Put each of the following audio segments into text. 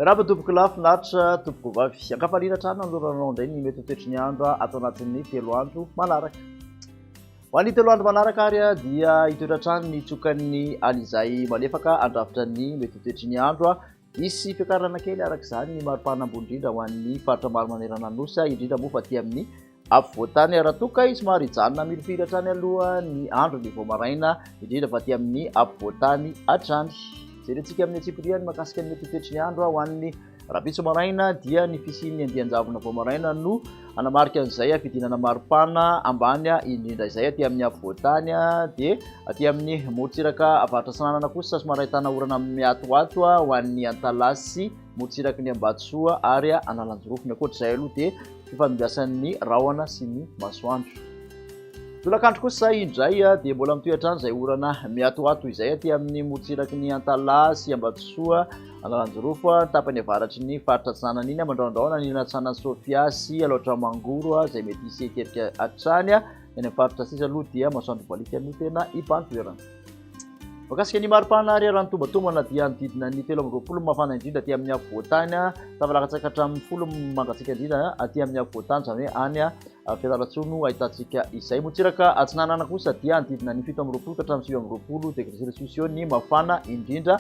Raha tompoko lafinaritra tompoko vavy ankafaliana trano noloranao indray ny mety toetry ny andro ato anatin'ny 3 andro manaraka. Ho an'ny 3 andro manaraka ary dia hitoetra trano ny tsokan'ny alizay malefaka andrafitra ny mety toetry ny andro. Misy fiakarana kely araka izany ny maripana ambony indrindra ho an'ny faritra maro manerana nosy indrindra moa fa aty amin'ny afovoantany raha toka somary hijanona milofila hatrany aloha ny andro ny vao maraina indrindra fa aty amin'ny afovoantany hatrany. Jerentsika amin'ny atsipiriany makasika ny mety toetry ny andro ho an'ny rapitso maraina dia ny fisian'ny andian-javona vao maraina no anamarika an'izay fidinana maripana ambany indrindra izay aty amin'ny afovoantany dia aty amin'ny morontsiraka avaratra sananana kosa somary ahitana orana miatoato ho an'ny Antalasy morontsiraka ny Ambatsoa ary Analanjorofo. Ny ankoatr'izay aloha dia fifandraisan'ny rahona sy ny masoandro. Tolakandro kosa indray dia mbola mitoetrany izay orana miatoato izay aty amin'ny morontsiraky ny Antalasy, Ambatsoa, Analanjorofo tapany avaratry ny faritra Antsinanana iny mandraondraona ny Antsinanana Sofia sy Alaotra Mangoro izay mety hisy hiterika hatrany eny amin'ny faritra sisa aloha dia masoandro valika no tena hibantoerana. Makasika ny maripana ary raha nitombatomana dia nodidina ny 20 mafana indrindra aty amin'ny afovoantany tavalakatsaka hatramin'ny 10 mangatsika indrindra aty amin'ny afovoantany izany hoe any Fianarantsoa ahitantsika izay. Morontsiraka Antsinanana kosa dia nodidina ny 17 ka hatramin'ny 19 degré celsius eo ny mafana indrindra.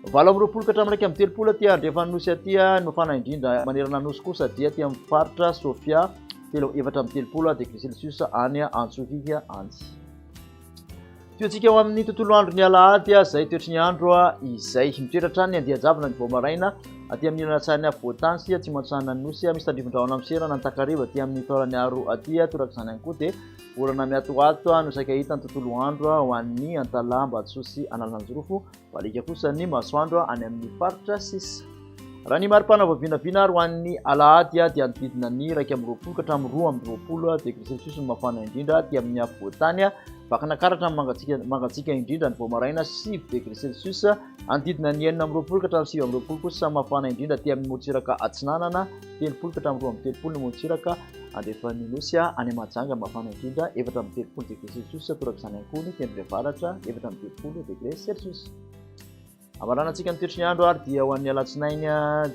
19 ka hatramin'ny 30 aty Andrefanosy aty ny mafana indrindra. Manerana nosy kosa dia aty amin'ny faritra Sofia 430 degré celsius any Antsohihy any. Toetsika eo amin'ny tontolo andro ny Alahady izay toetry ny andro izay mitoetra ny andian-javona ny vao maraina aty amin'ny ilanantsahany afovoantany sy atsimontsahana ny nosy misy tandrivon-drahona miserana ny takariva aty amin'ny taorany aro aty torak'izany ihany koa dia orana miatoato no saika hita ny tontolo andro ho an'ny Antala, Ambatsoa sy Analanjorofo. Valika kosa ny masoandro any amin'ny faritra sisa. Raha ny maripana vavinavina ary ho an'ny Alahady dia nodidina ny 12 ka hatramin'ny 20 degré celsius ny mafana indrindra aty amin'ny afovoantany. Vakana karatra mangatsika indrindra ny vao maraina 7 degré celsius. Andidina ny 19 ka hatramin'ny 20 kosa mafana indrindra aty amin'ny morontsiraka Atsinanana 30 ka hatramin'ny 30 ny morontsiraka Andrefanosy any Mahajanga mafana indrindra 30 degré celsius torak'izany ihany koa ny tendrombohitra 30 degré celsius. Amaranantsika ny toetry ny andro ary dia ho an'ny alatsinainy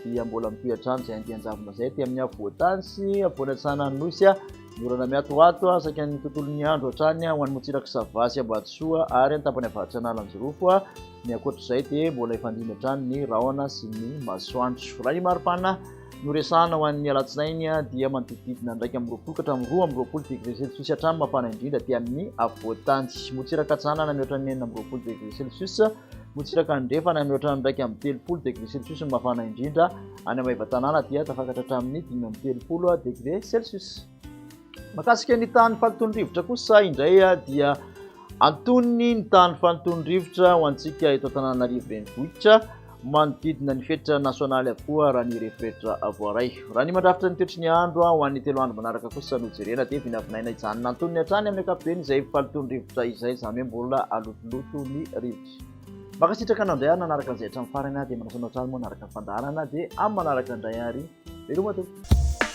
dia mbola mitoetrany izay andian-javona izay aty amin'ny afovoantany sy afovoan'Antsinanana nosy ny orana miatoato saika ny tontolon'ny andro hatrany ho an'ny morontsiraka Savasy, Ambatsoa ary ny tapany avaratry Analanjorofo. Ny ankoatr'izay dia mbola ifandimby hatrany ny rahona sy ny masoandro. Raha ny maripana no resahana ho an'ny alatsinainy dia manodididina ndraiky amin'ny 20 ka hatramin'ny 20 degré celsius hatrany mafana indrindra aty amin'ny afovoantany. Morontsiraka Antsinanana mihoatra ny 19 degré celsius. Morontsiraka Andrefana mihoatra ndraiky amin'ny 30 degré celsius ny mafana indrindra. Any Amaivatanana dia tafakatra hatramin'ny 30 degré celsius. Makasika ny tany fagnotony-rivotra kosa indray dia antony ny tany fagnotony-rivotra ho antsika eto Antananarivo renivohitra manodidina ny fetra nasionaly avokoa raha ny referetra voaray. Raha ny mandrafitra ny toetry ny andro ho an'ny 3 andro manaraka kosa no jerena dia vinavinaina hijanona antoniny hatrany amin'ny ankapobeny izay fagnotony-rivotra izay izany hoe mbola alotoloto ny rivotra. Makasitraka anao indray nanaraka an'izay hatramin'ny farany dia manasanao trano moa nanaraka fandaharana dia amin'ny manaraka indray ary veloma tompoko.